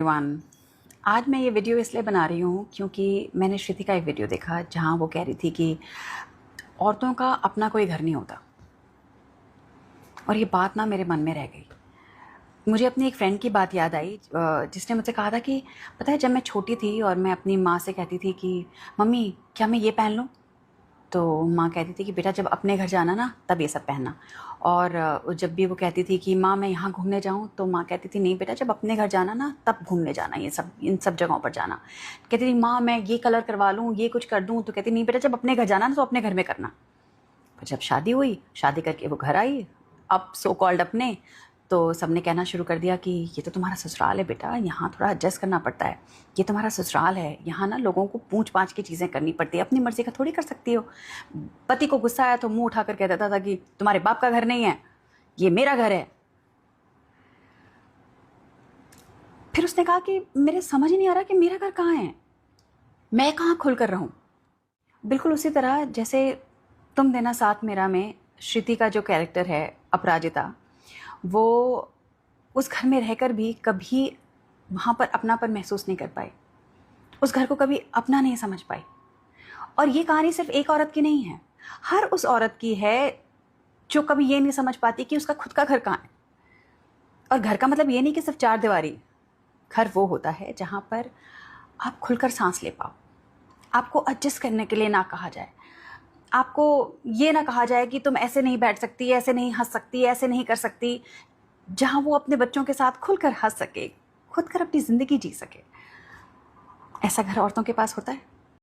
Everyone, आज मैं ये वीडियो इसलिए बना रही हूँ क्योंकि मैंने श्रुति का एक वीडियो देखा जहाँ वो कह रही थी कि औरतों का अपना कोई घर नहीं होता। और ये बात ना मेरे मन में रह गई। मुझे अपनी एक फ्रेंड की बात याद आई जिसने मुझसे कहा था कि पता है, जब मैं छोटी थी और मैं अपनी माँ से कहती थी कि मम्मी क्या मैं ये पहन लूँ, तो माँ कहती थी कि बेटा जब अपने घर जाना ना तब ये सब पहनना। और जब भी वो कहती थी कि माँ मैं यहाँ घूमने जाऊँ, तो माँ कहती थी नहीं बेटा जब अपने घर जाना ना तब घूमने जाना, ये सब इन सब जगहों पर जाना। कहती थी माँ मैं ये कलर करवा लूँ, ये कुछ कर दूँ, तो कहती नहीं बेटा जब अपने घर जाना ना तो अपने घर में करना। पर जब शादी हुई, शादी करके वो घर आई, अब सो कॉल्ड अपने, तो सबने कहना शुरू कर दिया कि ये तो तुम्हारा ससुराल है बेटा, यहाँ थोड़ा एडजस्ट करना पड़ता है, ये तुम्हारा ससुराल है, यहाँ ना लोगों को पूछ पाछ की चीज़ें करनी पड़ती है, अपनी मर्जी का थोड़ी कर सकती हो। पति को गुस्सा आया तो मुंह उठाकर कह देता था कि तुम्हारे बाप का घर नहीं है, ये मेरा घर है। फिर उसने कहा कि मेरे समझ ही नहीं आ रहा कि मेरा घर कहाँ है, मैं कहाँ खुल कर रहूँ। बिल्कुल उसी तरह जैसे तुम देना साथ मेरा में श्रुति का जो कैरेक्टर है अपराजिता, वो उस घर में रहकर भी कभी वहाँ पर अपनापन महसूस नहीं कर पाई, उस घर को कभी अपना नहीं समझ पाई। और ये कहानी सिर्फ एक औरत की नहीं है, हर उस औरत की है जो कभी ये नहीं समझ पाती कि उसका खुद का घर कहाँ है। और घर का मतलब ये नहीं कि सिर्फ चार दीवारी। घर वो होता है जहाँ पर आप खुलकर सांस ले पाओ, आपको एडजस्ट करने के लिए ना कहा जाए, आपको ये ना कहा जाए कि तुम ऐसे नहीं बैठ सकती, ऐसे नहीं हंस सकती, ऐसे नहीं कर सकती। जहाँ वो अपने बच्चों के साथ खुलकर हंस सके, खुद कर अपनी ज़िंदगी जी सके। ऐसा घर औरतों के पास होता है।